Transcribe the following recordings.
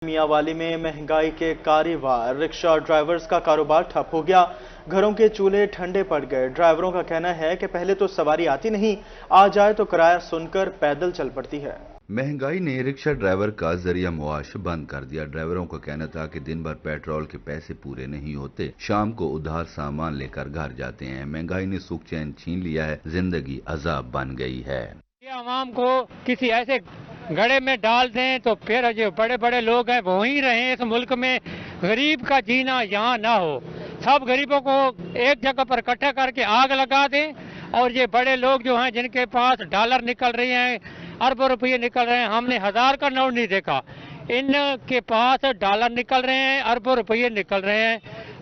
میاں والی میں مہنگائی کے کاروبار رکشہ ڈرائیورز کا کاروبار ٹھپ ہو گیا۔ گھروں کے چولہے ٹھنڈے پڑ گئے۔ ڈرائیوروں کا کہنا ہے کہ پہلے تو سواری آتی نہیں، آ جائے تو کرایہ سن کر پیدل چل پڑتی ہے۔ مہنگائی نے رکشہ ڈرائیور کا ذریعہ معاش بند کر دیا۔ ڈرائیوروں کا کہنا تھا کہ دن بھر پیٹرول کے پیسے پورے نہیں ہوتے، شام کو ادھار سامان لے کر گھر جاتے ہیں۔ مہنگائی نے سکھ چین چھین لیا ہے، زندگی عذاب بن گئی ہے۔ یہ عوام کو کسی ایسے گڑھے میں ڈال دیں تو پھر جو بڑے بڑے لوگ ہیں وہیں رہیں۔ اس ملک میں غریب کا جینا یہاں نہ ہو، سب غریبوں کو ایک جگہ پر اکٹھا کر کے آگ لگا دیں، اور یہ بڑے لوگ جو ہیں جن کے پاس ڈالر نکل رہے ہیں، اربوں روپے نکل رہے ہیں، ہم نے 1000 کا نوٹ نہیں دیکھا، ان کے پاس ڈالر نکل رہے ہیں، اربوں روپے نکل رہے ہیں،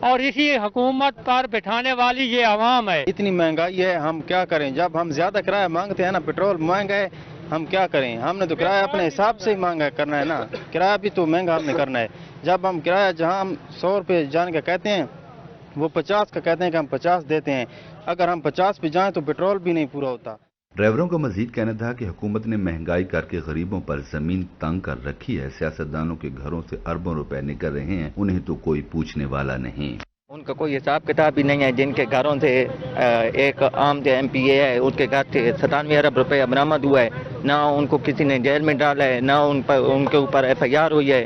اور اسی حکومت پر بٹھانے والی یہ عوام ہے۔ اتنی مہنگائی ہے، ہم کیا کریں؟ جب ہم زیادہ کرایہ مانگتے ہیں نا، پیٹرول مہنگا ہے، ہم کیا کریں؟ ہم نے تو کرایہ اپنے حساب سے ہی مانگا کرنا ہے نا، کرایہ بھی تو مہنگا ہم نے کرنا ہے۔ جب ہم کرایہ جہاں ہم 100 روپے جانے کا کہتے ہیں، وہ 50 کا کہتے ہیں کہ ہم 50 دیتے ہیں، اگر ہم 50 پہ جائیں تو پیٹرول بھی نہیں پورا ہوتا۔ ڈرائیوروں کا مزید کہنا تھا کہ حکومت نے مہنگائی کر کے غریبوں پر زمین تنگ کر رکھی ہے۔ سیاستدانوں کے گھروں سے اربوں روپے نکل رہے ہیں، انہیں تو کوئی پوچھنے والا نہیں۔ ان کا کوئی حساب کتاب بھی نہیں ہے۔ جن کے گھروں سے ایک عام جو ایم پی اے ہے، اس کے گھر سے 97 ارب روپے برآمد ہوا ہے، نہ ان کو کسی نے جیل میں ڈالا ہے، نہ ان کے اوپر FIR ہوئی ہے،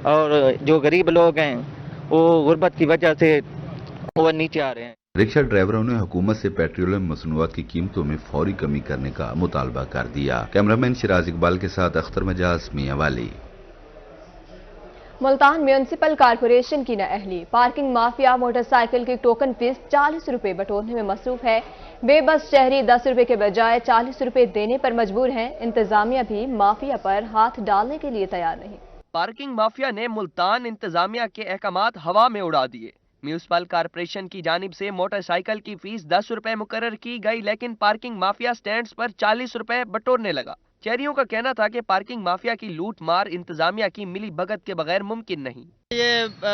اور جو غریب لوگ ہیں وہ غربت کی وجہ سے وہ نیچے آ رہے ہیں۔ رکشہ ڈرائیوروں نے حکومت سے پیٹرولیم مصنوعات کی قیمتوں میں فوری کمی کرنے کا مطالبہ کر دیا۔ کیمرامین شراز اقبال کے ساتھ اختر مجاز، میاں والی۔ ملتان میونسپل کارپوریشن کی نااہلی، پارکنگ مافیا موٹر سائیکل کی ٹوکن فیس 40 روپے بٹورنے میں مصروف ہے۔ بے بس شہری 10 روپے کے بجائے 40 روپے دینے پر مجبور ہیں۔ انتظامیہ بھی مافیا پر ہاتھ ڈالنے کے لیے تیار نہیں۔ پارکنگ مافیا نے ملتان انتظامیہ کے احکامات ہوا میں اڑا دیے۔ میونسپل کارپوریشن کی جانب سے موٹر سائیکل کی فیس 10 روپے مقرر کی گئی، لیکن پارکنگ مافیا سٹینڈز پر 40 روپے بٹورنے لگا۔ شہریوں کا کہنا تھا کہ پارکنگ مافیا کی لوٹ مار انتظامیہ کی ملی بھگت کے بغیر ممکن نہیں۔ یہ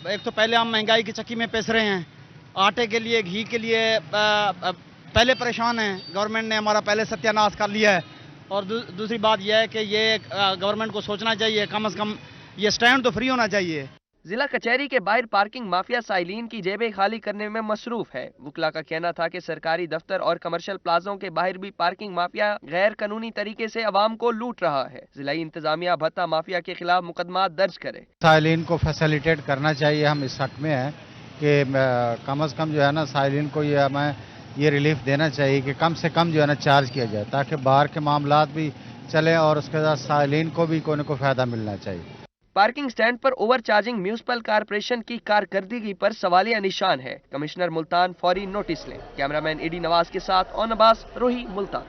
ایک تو پہلے ہم مہنگائی کی چکی میں پس رہے ہیں، آٹے کے لیے، گھی کے لیے پہلے پریشان ہیں۔ گورنمنٹ نے ہمارا پہلے ستیہ ناش کر لیا ہے، اور دوسری بات یہ ہے کہ یہ گورنمنٹ کو سوچنا چاہیے، کم از کم یہ سٹینڈ تو فری ہونا چاہیے۔ ضلع کچہری کے باہر پارکنگ مافیا سائلین کی جیبیں خالی کرنے میں مصروف ہے۔ وکلا کا کہنا تھا کہ سرکاری دفتر اور کمرشل پلازوں کے باہر بھی پارکنگ مافیا غیر قانونی طریقے سے عوام کو لوٹ رہا ہے۔ ضلعی انتظامیہ بھتہ مافیا کے خلاف مقدمات درج کرے۔ سائلین کو فیسیلیٹیٹ کرنا چاہیے، ہم اس حق میں ہیں کہ کم از کم جو ہے نا سائلین کو یہ ہمیں یہ ریلیف دینا چاہیے کہ کم سے کم جو ہے نا چارج کیا جائے، تاکہ باہر کے معاملات بھی چلیں اور اس کے ساتھ سائلین کو بھی کوئی نہ کوئی فائدہ ملنا چاہیے۔ پارکنگ سٹینڈ پر اوور چارجنگ میونسپل کارپوریشن کی کارکردگی پر سوالیہ نشان ہے۔ کمشنر ملتان فوری نوٹس لیں۔ کیمرامین ایڈی نواز کے ساتھ اون عباس، روہی، ملتان۔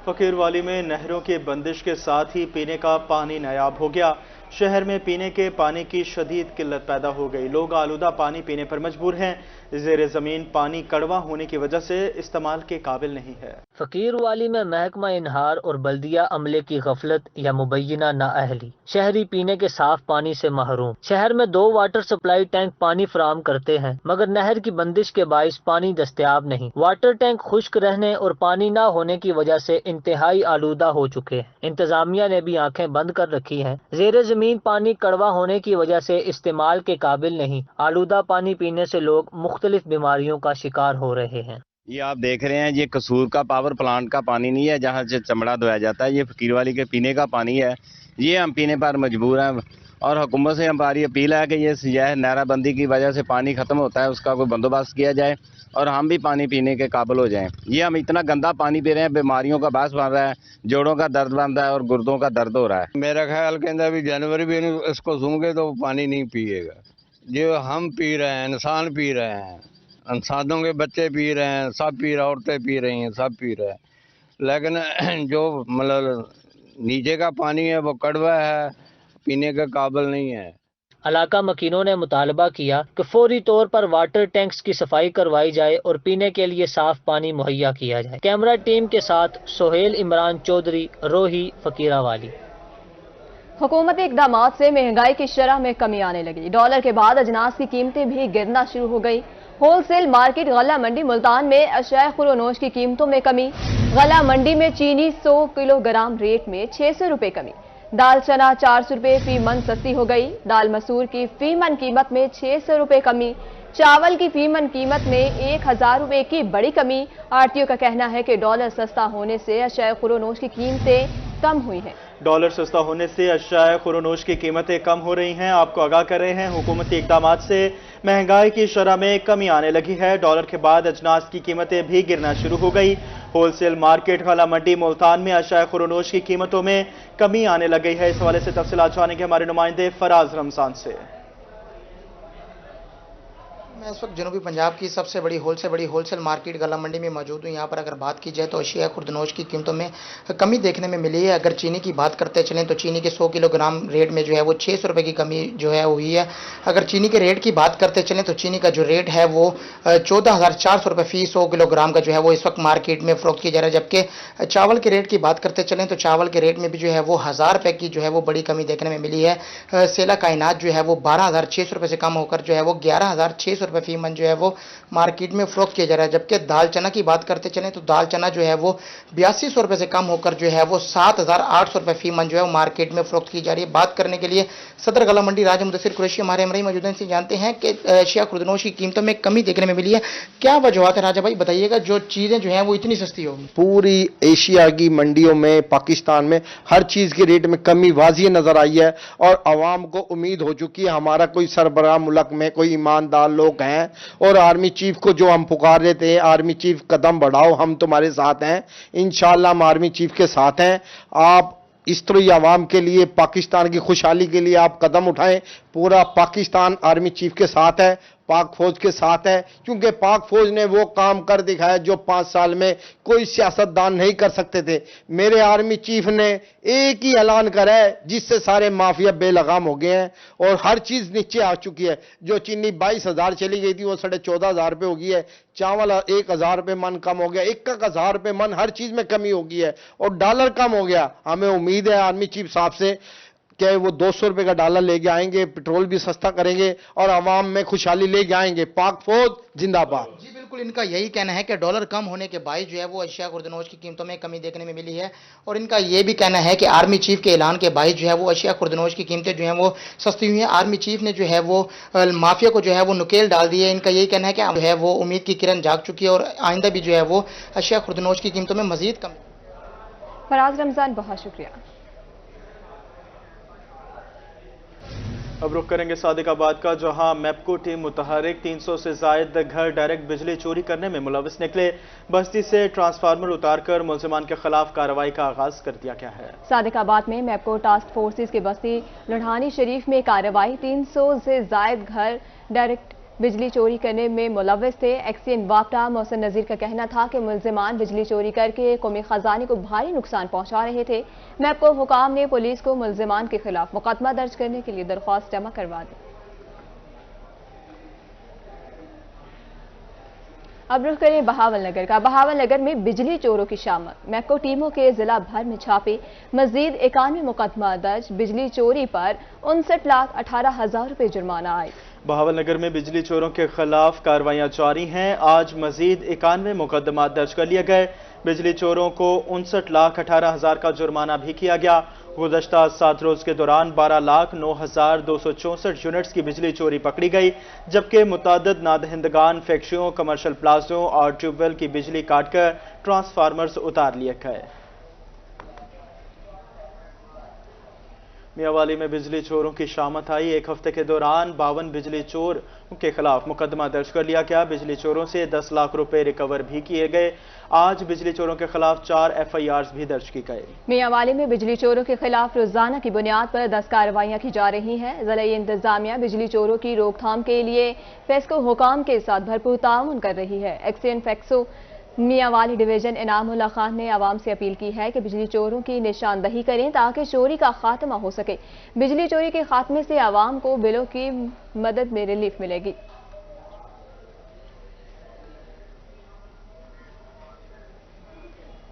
فقیر والی میں نہروں کی بندش کے ساتھ ہی پینے کا پانی نایاب ہو گیا۔ شہر میں پینے کے پانی کی شدید قلت پیدا ہو گئی۔ لوگ آلودہ پانی پینے پر مجبور ہیں۔ زیر زمین پانی کڑوا ہونے کی وجہ سے استعمال کے قابل نہیں ہے۔ فقیر والی میں محکمہ انہار اور بلدیہ عملے کی غفلت یا مبینہ نااہلی، شہری پینے کے صاف پانی سے محروم۔ شہر میں 2 واٹر سپلائی ٹینک پانی فراہم کرتے ہیں، مگر نہر کی بندش کے باعث پانی دستیاب نہیں۔ واٹر ٹینک خشک رہنے اور پانی نہ ہونے کی وجہ سے انتہائی آلودہ ہو چکے ہیں۔ انتظامیہ نے بھی آنکھیں بند کر رکھی ہیں۔ زیر زمین پانی کڑوا ہونے کی وجہ سے استعمال کے قابل نہیں۔ آلودہ پانی پینے سے لوگ مختلف بیماریوں کا شکار ہو رہے ہیں۔ یہ آپ دیکھ رہے ہیں، یہ قصور کا پاور پلانٹ کا پانی نہیں ہے جہاں سے چمڑا دھویا جاتا ہے، یہ فقیر والی کے پینے کا پانی ہے۔ یہ ہم پینے پر مجبور ہیں، اور حکومت سے ہماری اپیل ہے کہ یہ نہرہ بندی کی وجہ سے پانی ختم ہوتا ہے، اس کا کوئی بندوبست کیا جائے اور ہم بھی پانی پینے کے قابل ہو جائیں۔ یہ ہم اتنا گندا پانی پی رہے ہیں، بیماریوں کا باعث بن رہا ہے، جوڑوں کا درد بن رہا ہے اور گردوں کا درد ہو رہا ہے۔ میرا خیال کے اندر بھی جانور بھی اس کو سونگے گے تو وہ پانی نہیں پیے گا۔ جو ہم پی رہے ہیں، انسان پی رہے ہیں، انسانوں کے بچے پی رہے ہیں، سب پی رہے ہیں، عورتیں پی رہی ہیں، سب پی رہے ہیں، لیکن جو مطلب نیچے کا پانی ہے وہ کڑوا ہے، پینے کے قابل نہیں ہے۔ علاقہ مکینوں نے مطالبہ کیا کہ فوری طور پر واٹر ٹینکس کی صفائی کروائی جائے اور پینے کے لیے صاف پانی مہیا کیا جائے۔ کیمرہ ٹیم کے ساتھ سہیل عمران چودھری، روہی، فقیرہ والی۔ حکومتی اقدامات سے مہنگائی کی شرح میں کمی آنے لگی۔ ڈالر کے بعد اجناس کی قیمتیں بھی گرنا شروع ہو گئی۔ ہول سیل مارکیٹ غلہ منڈی ملتان میں اشیاء خورونوش کی قیمتوں میں کمی۔ غلہ منڈی میں چینی 100 کلو گرام ریٹ میں 600 روپے کمی۔ दाल चना 400 रुपए फी मन सस्ती हो गई। दाल मसूर की फी मन कीमत में 600 रुपए कमी। चावल की फी मन कीमत में 1000 रुपए की बड़ी कमी। आढ़तियों का कहना है कि डॉलर सस्ता होने से अशिया खुरोनोश की कीमतें कम हुई हैं। डॉलर सस्ता होने से अशिया खुरोनोश की कीमतें कम हो रही हैं। आपको आगाह कर रहे हैं, हुकूमती इक़दामात से महंगाई की शरह में कमी आने लगी है। डॉलर के बाद अजनास की कीमतें भी गिरना शुरू हो गई। होलसेल मार्केट काला मंडी मुल्तान में अशिया खुरोनोश की कीमतों में कमी आने लग गई है। इस हवाले से तफसीलात जानेंगे हमारे नुमाइंदे फराज रमजान से। मैं इस वक्त जनूबी पंजाब की सबसे बड़ी होलसेल मार्केट गला मंडी में मौजूद हूँ। यहाँ पर अगर बात की जाए तो अशिया खुर्दनोश की कीमतों में कमी देखने में मिली है। अगर चीनी की बात करते चलें तो चीनी के 100 किलोग्राम रेट में जो है वो 600 रुपये की कमी जो है हुई है। अगर चीनी के रेट की बात करते चलें तो चीनी का जो रेट है वो 14,400 रुपये फी 100 किलोग्राम का जो है वो इस वक्त मार्केट में फरोख्त किया जा रहा है। जबकि चावल के रेट की बात करते चलें तो चावल के रेट में भी जो है वो 1000 रुपये की जो है वो बड़ी कमी देखने में मिली है। सेला कायनात जो है वो 12,600 रुपये से कम होकर जो है वो 11,600 रुपये फी मन जो है वो मार्केट में फरोख्त किया जा रहा है। जबकि दाल चना की बात करते चलें तो दाल चना जो है वो 8200 रुपये से कम होकर जो है वो 7,800 रुपये फी मन जो है वो मार्केट में फरोख्त की जा रही है। बात करने के लिए सदर गला मंडी राजा मुदस्सिर कुरैशी हमारे हमराही मौजूद हैं। जानते हैं कि अशिया खुर्दनोश की कीमतों में कमी देखने में मिली है, क्या वजूहत है राजा भाई बताइएगा जो चीजें जो हैं वो इतनी सस्ती होगी? पूरी एशिया की मंडियों में पाकिस्तान में हर चीज के रेट में कमी वाज़िह नजर आई है और आवाम को उम्मीद हो चुकी है हमारा कोई सरबराह मुल्क में कोई ईमानदार लोग हैं और आर्मी चीफ को जो हम पुकार रहे थे, आर्मी चीफ कदम बढ़ाओ हम तुम्हारे साथ हैं, इंशाअल्लाह हम आर्मी चीफ के साथ हैं। आप इस तरह आवाम के लिए पाकिस्तान की खुशहाली के लिए आप कदम उठाएं। पूरा पाकिस्तान आर्मी चीफ के साथ है, पाक फौज के साथ है, क्योंकि पाक फौज ने वो काम कर दिखाया जो 5 साल में कोई सियासतदान नहीं कर सकते थे। मेरे आर्मी चीफ ने एक ही ऐलान करा है जिससे सारे माफिया बेलगाम हो गए हैं और हर चीज नीचे आ चुकी है। जो चीनी 22,000 चली गई थी वो 14,500 रुपये हो गई है। चावल 1,000 रुपये मन कम हो गया, 1,000 रुपये मन हर चीज में कमी हो गई है और डॉलर कम हो गया। हमें उम्मीद है आर्मी चीफ साहब से कि वो 200 रुपये का डॉलर लेके आएंगे, पेट्रोल भी सस्ता करेंगे और आवाम में खुशहाली लेके आएंगे। पाक फौज जिंदाबाद। जी बिल्कुल, इनका यही कहना है कि डॉलर कम होने के बायस जो है वो अशिया खुर्दनोश की कीमतों में कमी देखने में मिली है और इनका यह भी कहना है कि आर्मी चीफ के ऐलान के बायस जो है वो अशिया खुर्दनोश की कीमतें जो हैं वो सस्ती हुई हैं। आर्मी चीफ ने जो है वो माफिया को जो है वो नुकेल डाल दी है। इनका यही कहना है कि जो है वो उम्मीद की किरण जाग चुकी है और आइंदा भी जो है वो अशिया खुर्दनोश की कीमतों में मजीद कमी। फराज रमजान, बहुत शुक्रिया। अब रुख करेंगे सादिकाबाद का, जहां मैपको टीम मुतहरिक 300 से जायद घर डायरेक्ट बिजली चोरी करने में मुलविस निकले। बस्ती से ट्रांसफार्मर उतारकर मुलजिमान के खिलाफ कार्रवाई का आगाज कर दिया गया है। सादिकाबाद में मैपको टास्क फोर्सेस की बस्ती लुढ़ानी शरीफ में कार्रवाई। 300 से जायद घर डायरेक्ट बिजली चोरी करने में मुलविस थे। एक्सीएन वापटा मोहसिन नजीर का कहना था कि मुलजिमान बिजली चोरी करके कौमी खजाने को भारी नुकसान पहुंचा रहे थे। मैपको हुकाम ने पुलिस को मुलजिमान के खिलाफ मुकदमा दर्ज करने के लिए दरख्वास्त जमा करवा दी। अब रुख करें बहावल नगर का। बहावल नगर में बिजली चोरों की शामत। मैपको टीमों के जिला भर में छापे, मजीद 91 मुकदमा दर्ज। बिजली चोरी पर 59,18,000 रुपए जुर्माना आए। बहावल नगर में बिजली चोरों के खिलाफ कार्रवाइयां जारी हैं। आज मजीद 91 मुकदमा दर्ज कर लिए गए। बिजली चोरों को 59,18,000 का जुर्माना भी किया गया। गुज़श्ता 7 रोज के दौरान 12,09,264 यूनिट्स की बिजली चोरी पकड़ी गई, जबकि मुतअद्दिद नादहिंदगान फैक्ट्रियों, कमर्शियल प्लाजों और ट्यूबवेल की बिजली काटकर ट्रांसफार्मर्स उतार लिए गए। मियांवाली में बिजली चोरों की शामत आई। एक हफ्ते के दौरान 52 बिजली चोर के खिलाफ मुकदमा दर्ज कर लिया गया। बिजली चोरों से 10 लाख रुपए रिकवर भी किए गए। आज बिजली चोरों के खिलाफ 4 FIRs भी दर्ज की गई। मियांवाली में बिजली चोरों के खिलाफ रोजाना की बुनियाद पर 10 कार्रवाइयां की जा रही हैं। ज़िला इंतजामिया बिजली चोरों की रोकथाम के लिए फेस्को हुकाम के साथ भरपूर ताउन कर रही है। एक्सीएन फेक्सो मियांवाली डिवीजन इनामुल्लाह खान ने आवाम से अपील की है कि बिजली चोरों की निशानदही करें ताकि चोरी का खात्मा हो सके। बिजली चोरी के खात्मे से आवाम को बिलों की मदद में रिलीफ मिलेगी।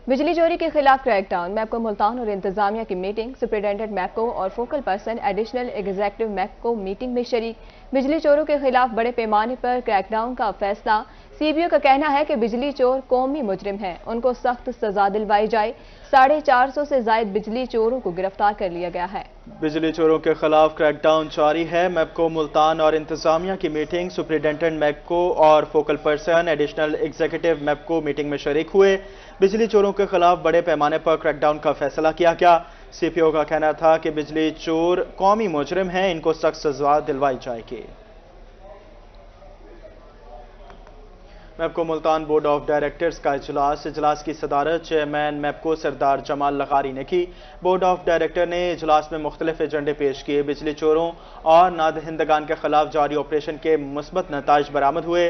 बिजली चोरी के खिलाफ क्रैकडाउन। मैपको मुल्तान और इंतजामिया की मीटिंग। सुपरिटेंडेंट मैपको और focal person additional executive MEPCO meeting में शरीक। बिजली चोरों के खिलाफ बड़े पैमाने पर क्रैकडाउन का फैसला। CBO का कहना है कि बिजली चोर कौमी मुजरिम हैं, उनको सख्त सजा दिलवाई जाए। 450 से जायद बिजली चोरों को गिरफ्तार कर लिया गया है। बिजली चोरों के खिलाफ क्रैकडाउन जारी है। मैपको मुल्तान और इंतजामिया की मीटिंग, सुपरिटेंडेंट मैपको और focal person additional executive MEPCO meeting में शरीक हुए। बिजली चोरों के खिलाफ बड़े पैमाने पर क्रैकडाउन का फैसला किया गया। CPO का कहना था कि बिजली चोर कौमी मुजरिम हैं, इनको सख्त सजा दिलवाई जाएगी। MEPCO Multan board of directors का इजलास की सदारत चेयरमैन मैपको सरदार जमाल लगारी ने की। बोर्ड ऑफ डायरेक्टर ने इजलास में मुख्तलिफ एजेंडे पेश किए। बिजली चोरों और नादहिंदगान के खिलाफ जारी ऑपरेशन के मुस्बत नताइज बरामद हुए।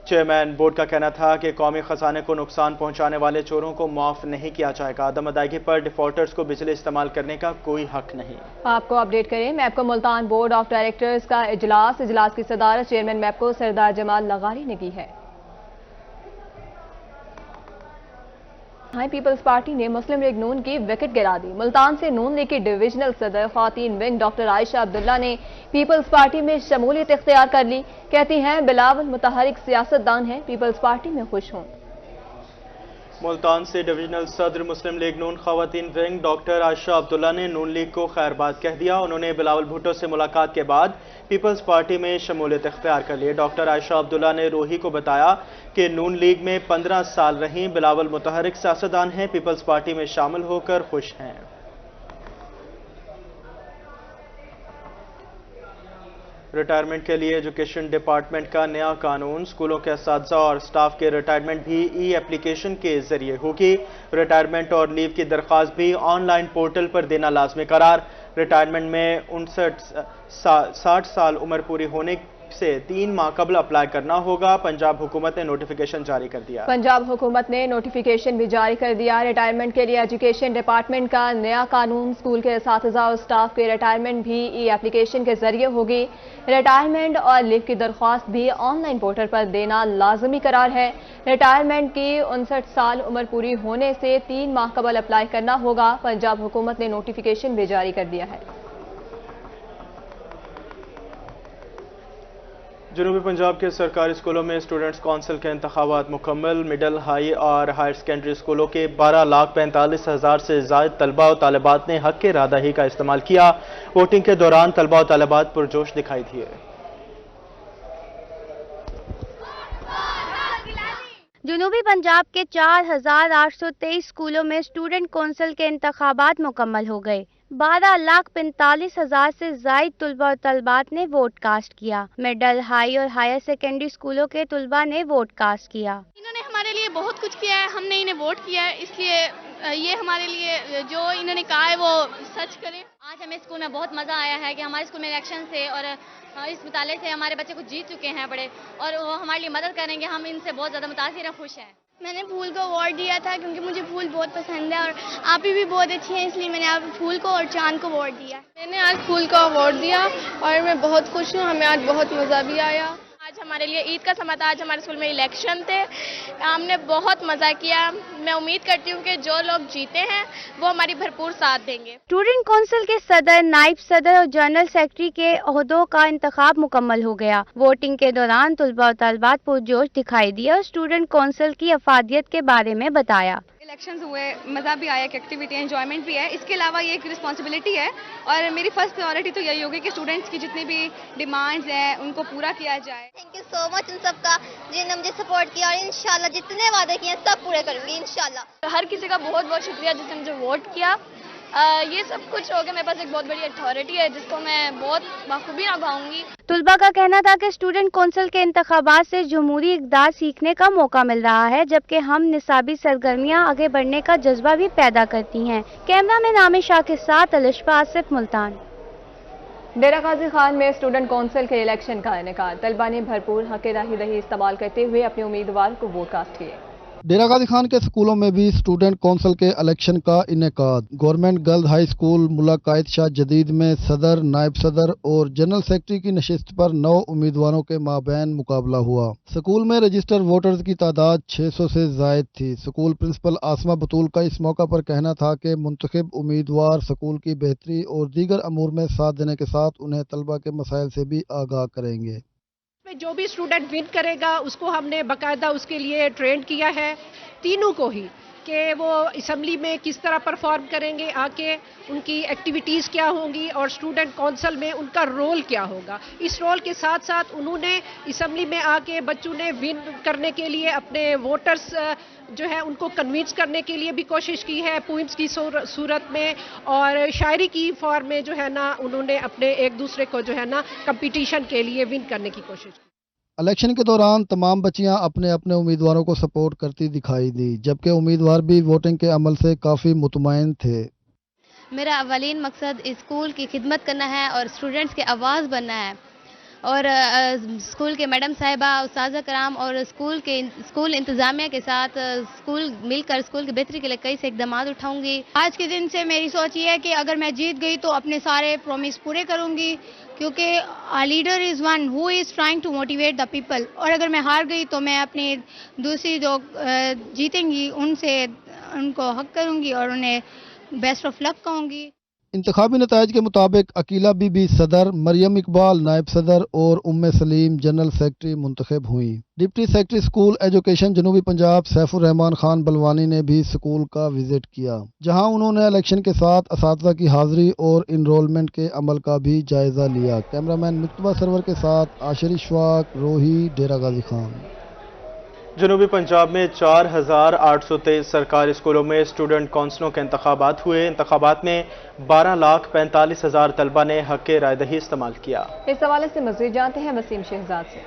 चेयरमैन बोर्ड का कहना था कि कौमी खजाने को नुकसान पहुंचाने वाले चोरों को माफ नहीं किया जाएगा। अदम अदायगी पर डिफॉल्टर्स को बिजली इस्तेमाल करने का कोई हक नहीं। आपको अपडेट करें, MEPCO Multan board of directors का इजलास की सदारत चेयरमैन मैपको सरदार जमाल लगारी ने की है। पीपल्स पार्टी ने मुस्लिम लीग नून की विकेट गिरा दी। मुल्तान से नून लीग की डिविजनल सदर खातीन विंग डॉक्टर आयशा अब्दुल्ला ने पीपल्स पार्टी में शमूलियत इख्तियार कर ली। कहती हैं बिलावल मुतहरिक सियासतदान हैं, पीपल्स पार्टी में खुश हूं। मुल्तान से डिविजनल सदर मुस्लिम लीग नून खवातीन विंग डॉक्टर आयशा अब्दुल्ला ने नून लीग को खैरबाद कह दिया। उन्होंने बिलावल भुट्टो से मुलाकात के बाद पीपल्स पार्टी में शमूलियत इख्तियार कर ली। डॉक्टर आयशा अब्दुल्ला ने रोही को बताया कि नून लीग में 15 साल रही, बिलावल मुतहरिक सियासतदान हैं, पीपल्स पार्टी में शामिल होकर खुश हैं। रिटायरमेंट के लिए एजुकेशन डिपार्टमेंट का नया कानून, स्कूलों के असातिज़ा और स्टाफ के रिटायरमेंट भी ई एप्लीकेशन के जरिए होगी। रिटायरमेंट और लीव की दरख्वास्त भी ऑनलाइन पोर्टल पर देना लाजमी करार। रिटायरमेंट में 60 साल उम्र पूरी होने से 3 माह कबल अप्लाई करना होगा। पंजाब हुकूमत ने नोटिफिकेशन जारी कर दिया। पंजाब हुकूमत ने नोटिफिकेशन भी जारी कर दिया। रिटायरमेंट के लिए एजुकेशन डिपार्टमेंट का नया कानून, स्कूल के असातिज़ा और स्टाफ के रिटायरमेंट भी ई एप्लीकेशन के जरिए होगी। रिटायरमेंट और लीव की दरख्वास्त भी ऑनलाइन पोर्टल पर देना लाजमी करार है। रिटायरमेंट की 59 साल उम्र पूरी होने से 3 माह कबल अप्लाई करना होगा। पंजाब हुकूमत ने नोटिफिकेशन भी जारी कर दिया है। जनूबी पंजाब के सरकारी स्कूलों में स्टूडेंट्स कौंसिल के इंतखाबात मुकम्मल। मिडल, हाई और हायर सेकेंडरी स्कूलों के 12,45,000 से ज़ायद तलबा और तालिबात ने हक के रादही का इस्तेमाल किया। वोटिंग के दौरान तलबा और तालिबात पुरजोश दिखाई दिए। जनूबी पंजाब के 4,823 स्कूलों में स्टूडेंट कौंसिल के इंतखाबात मुकम्मल हो गए। 12,45,000 से ज़ायद तलबा और तलबात ने वोट कास्ट किया। मिडल, हाई और हायर सेकेंडरी स्कूलों के तलबा ने वोट कास्ट किया। इन्होंने हमारे लिए बहुत कुछ किया है, हमने इन्हें वोट किया है, इसलिए ये हमारे लिए जो इन्होंने कहा है वो सच करें। आज हमें स्कूल में बहुत मज़ा आया है कि हमारे स्कूल में इलेक्शन से और इस मुताले से हमारे बच्चे कुछ जीत चुके हैं बड़े, और वो हमारे लिए मदद करेंगे। हम इनसे बहुत ज़्यादा मुतासिर और खुश हैं। मैंने फूल को वोट दिया था क्योंकि मुझे फूल बहुत पसंद है और आप ही भी बहुत अच्छी हैं, इसलिए मैंने आप फूल को और चांद को वोट दिया। मैंने आज फूल को वोट दिया और मैं बहुत खुश हूँ। हमें आज बहुत मज़ा भी आया। आज हमारे लिए ईद का समय था, आज हमारे स्कूल में इलेक्शन थे, हमने बहुत मज़ा किया। मैं उम्मीद करती हूँ कि जो लोग जीते हैं वो हमारी भरपूर साथ देंगे। स्टूडेंट कौंसिल के सदर, नायब सदर और जनरल सेक्रेटरी के ओहदों का इंतखाब मुकम्मल हो गया। वोटिंग के दौरान तलबा और तलबात पुरजोश दिखाई दिए और स्टूडेंट कौंसिल की अफादियत के बारे में बताया। इलेक्शंस हुए, मज़ा भी आया, एक एक्टिविटी है, एंजॉयमेंट भी है। इसके अलावा ये एक रिस्पॉन्सिबिलिटी है और मेरी फर्स्ट प्रायोरिटी तो यही होगी कि स्टूडेंट्स की जितनी भी डिमांड्स हैं उनको पूरा किया जाए। Thank you so much in सबका जिन्होंने मुझे सपोर्ट किया और इंशाल्लाह जितने वादे किए सब पूरे करूंगी इंशाल्लाह। हर किसी का बहुत बहुत शुक्रिया जिसने मुझे वोट किया। ये सब कुछ हो गया, मेरे पास एक बहुत बड़ी अथॉरिटी है जिसको मैं बहुत बखूबी निभाऊंगी। तलबा का कहना था कि स्टूडेंट कौंसिल के इंतखाबात से जमहूरी इक़दार सीखने का मौका मिल रहा है, जबकि हम निसाबी सरगर्मियां आगे बढ़ने का जज्बा भी पैदा करती हैं। कैमरा मैन आमिर शाह के साथ अलिशफा आसिफ, मुल्तान। डेरा गाजी खान में स्टूडेंट कौंसिल के इलेक्शन का इनेकाद। तलबा ने भरपूर हक राही इस्तेमाल करते हुए अपने उम्मीदवार को वोट कास्ट किए। डेरा गाजी खान के स्कूलों में भी स्टूडेंट कौंसिल के इलेक्शन का इनेकाद। गवर्नमेंट गर्ल्स हाई स्कूल मुल्ला कायद शाह जदीद में सदर, नायब सदर और जनरल सेक्रेटरी की नशिस्त पर 9 उम्मीदवारों के माबैन मुकाबला हुआ। स्कूल में रजिस्टर्ड वोटर्स की तादाद 600 से जायद थी। स्कूल प्रिंसिपल आसमा बतूल का इस मौका पर कहना था कि मुंतखब उम्मीदवार स्कूल की बेहतरी और दीगर अमूर में साथ देने के साथ उन्हें तलबा के मसाइल से भी आगाह करेंगे। जो भी स्टूडेंट विन करेगा उसको हमने बाकायदा उसके लिए ट्रेन किया है, तीनों को ही, कि वो असेंबली में किस तरह परफॉर्म करेंगे, आके उनकी एक्टिविटीज़ क्या होंगी और स्टूडेंट काउंसिल में उनका रोल क्या होगा। इस रोल के साथ साथ उन्होंने असेंबली में आके बच्चों ने विन करने के लिए अपने वोटर्स जो है उनको कन्विंस करने के लिए भी कोशिश की है, पोइम्स की सूरत में और शायरी की फॉर्म में जो है ना उन्होंने अपने एक दूसरे को जो है ना कंपटीशन के लिए विन करने की कोशिश की। इलेक्शन के दौरान तमाम बच्चियां अपने अपने उम्मीदवारों को सपोर्ट करती दिखाई दी, जबकि उम्मीदवार भी वोटिंग के अमल से काफ़ी मुतमईन थे। मेरा अवलीन मकसद स्कूल की खिदमत करना है और स्टूडेंट्स के आवाज़ बनना है और स्कूल के मैडम साहिबा, उस्ताज़ा कराम और स्कूल इंतज़ामिया के साथ मिलकर स्कूल की बेहतरी के लिए कई से इक़दाम उठाऊंगी। आज के दिन से मेरी सोच ये है कि अगर मैं जीत गई तो अपने सारे प्रॉमिस पूरे करूंगी, क्योंकि a leader is one who is trying to motivate the people. और अगर मैं हार गई तो मैं अपनी दूसरी जो जीतेंगी उनको हक करूंगी और उन्हें बेस्ट ऑफ लक कहूँगी। इंतखाबी नताइज के मुताबिक अकीला बीबी सदर, मरियम इकबाल नायब सदर और उम्मे सलीम जनरल सेक्रेटरी मुंतखब हुई। डिप्टी सेक्रेटरी स्कूल एजुकेशन जनूबी पंजाब सैफुर रहमान खान बलवानी ने भी स्कूल का विजिट किया, जहां उन्होंने इलेक्शन के साथ असातिज़ा की हाजिरी और इनरोलमेंट के अमल का भी जायजा लिया। कैमरामैन मुक्तबा सरवर के साथ आशिर इशफाक, रोही, डेरा गाजी खान। जनूबी पंजाब में 4,823 सरकारी स्कूलों में स्टूडेंट कौंसलों के इंतखाबात हुए। इंतखाबात में 12,45,000 तलबा ने हक रायदही इस्तेमाल किया। इस हवाले से मज़ीद जानते हैं वसीम शहजाद से।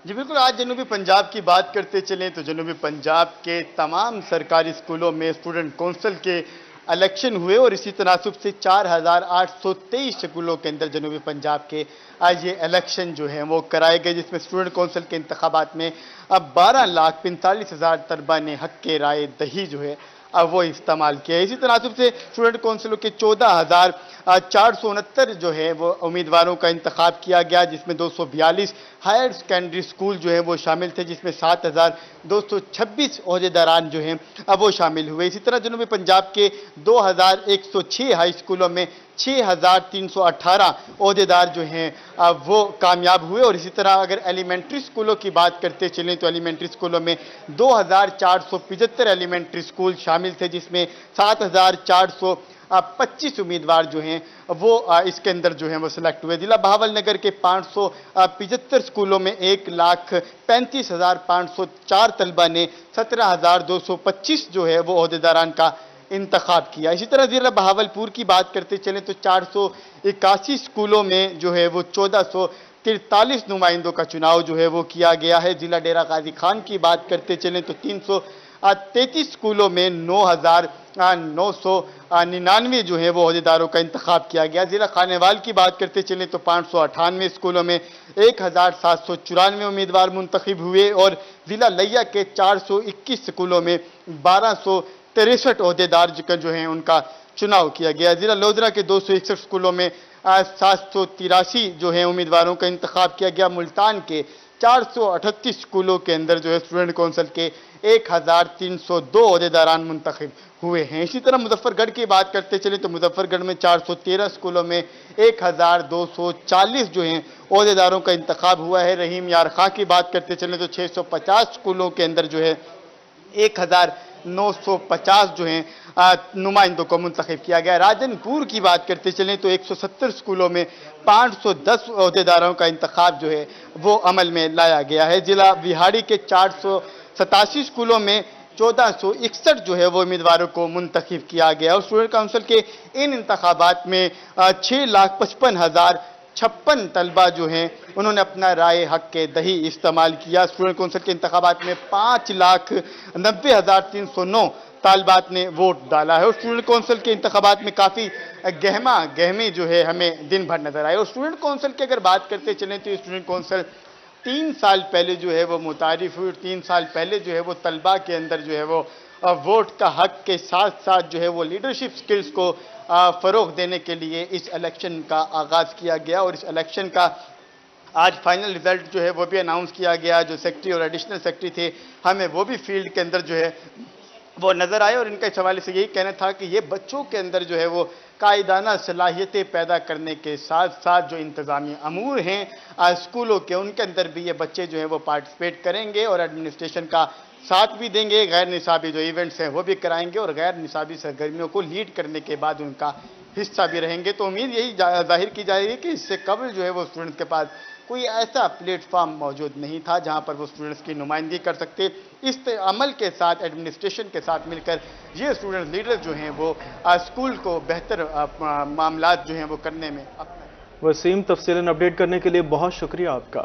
जी बिल्कुल, आज जनूबी पंजाब की बात करते चलें तो जनूबी पंजाब के तमाम सरकारी स्कूलों में स्टूडेंट कौंसिल के इलेक्शन हुए और इसी तनासुब से 4,823 स्कूलों के अंदर जनूबी पंजाब के आज ये इलेक्शन जो है वो कराए गए, जिसमें स्टूडेंट कौंसिल के इंतखाबात में अब 12,45,000 तलबा ने हक के राय दही जो है अब वो इस्तेमाल किया। इसी तनासुब से स्टूडेंट कौंसिलों के 14,469 जो है वो उम्मीदवारों का इंतखाब किया गया, जिसमें 242 हायर सेकेंडरी स्कूल जो है वो शामिल थे, जिसमें 7,226 ओहदेदारान जो हैं अब वो शामिल हुए। इसी तरह जनूबी पंजाब के 2,106 हाई स्कूलों में 6,318 ओहदेदार जो हैं वो कामयाब हुए। और इसी तरह अगर एलिमेंट्री स्कूलों की बात करते चलें तो एलिमेंट्री स्कूलों में 2,475 एलिमेंट्री स्कूल शामिल थे, जिसमें 7,425 उम्मीदवार जो हैं वो इसके अंदर जो हैं वो सिलेक्ट हुए। जिला बहावल नगर के 575 स्कूलों में 1,35,504 तलबा ने 17,225 जो है वो ओहदेदारान का इंतखाब किया। इसी तरह जिला बहावलपुर की बात करते चलें तो 481 स्कूलों में जो है वो 1443 नुमाइंदों का चुनाव जो है वो किया गया है। जिला डेरा गाजी खान की बात करते चलें तो 333 स्कूलों में 9,999 जो है वो ओहदेदारों का इंतखाब किया गया। जिला खानेवाल की बात करते चलें तो 598 स्कूलों में 1,794 उम्मीदवार मुंतखब हुए और जिला लिया के 421 स्कूलों में 1,263 ओहदेदार जो हैं उनका चुनाव किया गया। जिला लोधरा के 261 स्कूलों में 783 जो है उम्मीदवारों का इंतखाब किया गया। मुल्तान के 438 स्कूलों के अंदर जो है स्टूडेंट कौंसिल के 1,302 ओहदेदारान मुंतखब हुए हैं। इसी तरह मुजफ्फरगढ़ की बात करते चले तो मुजफ्फरगढ़ में 413 स्कूलों में 1,240 जो हैं ओहदेदारों का इंतखाब हुआ है। रहीम यार खां की बात करते चले तो 650 स्कूलों के अंदर जो है 1,950 जो हैं नुमाइंदों को मुंतखब किया गया। राजनपुर की बात करते चलें तो 170 स्कूलों में 510 ओहदेदारों का इंतखाब जो है वो अमल में लाया गया है। जिला बिहाड़ी के 487 स्कूलों में 1461 जो है वो उम्मीदवारों को मुंतखब किया गया और स्टूडेंट काउंसिल के इन इंतखाबात में 6,55,056 तलबा जो हैं उन्होंने अपना राय हक के दही इस्तेमाल किया। स्टूडेंट काउंसिल के इंतखाबात में 5,90,309 तालबात ने वोट डाला है और स्टूडेंट काउंसिल के इंतखाबात में काफ़ी गहमी जो है हमें दिन भर नजर आए। और स्टूडेंट काउंसिल की अगर बात करते चलें तो स्टूडेंट काउंसिल 3 साल पहले जो है वो मुतारिफ हुई। 3 साल पहले जो है वो तलबा के अंदर जो है वो वोट का हक के साथ साथ जो है वो लीडरशिप स्किल्स को फ़रोग देने के लिए इस इलेक्शन का आगाज़ किया गया और इस इलेक्शन का आज फाइनल रिजल्ट जो है वो भी अनाउंस किया गया। जो सेक्रेटरी और एडिशनल सेक्रेटरी थे हमें वो भी फील्ड के अंदर जो है वो नज़र आए और इनका इस हवाले से यही कहना था कि ये बच्चों के अंदर जो है वो قائدانہ صلاحیتیں پیدا کرنے کے ساتھ ساتھ جو انتظامی امور ہیں اسکولوں کے، ان کے اندر بھی یہ بچے جو ہیں وہ پارٹیسپیٹ کریں گے اور ایڈمنسٹریشن کا ساتھ بھی دیں گے، غیر نصابی جو ایونٹس ہیں وہ بھی کرائیں گے اور غیر نصابی سرگرمیوں کو لیڈ کرنے کے بعد ان کا حصہ بھی رہیں گے۔ تو امید یہی ظاہر کی جا رہی ہے کہ اس سے قبل جو ہے وہ اسٹوڈنٹس کے پاس کوئی ایسا پلیٹ فارم موجود نہیں تھا جہاں پر وہ اسٹوڈنٹس کی نمائندگی کر سکتے۔ اس عمل کے ساتھ ایڈمنسٹریشن کے ساتھ مل کر یہ اسٹوڈنٹ لیڈر جو ہیں وہ اسکول کو بہتر معاملات جو ہیں وہ کرنے میں وسیم، تفصیلاً اپڈیٹ کرنے کے لیے بہت شکریہ آپ کا۔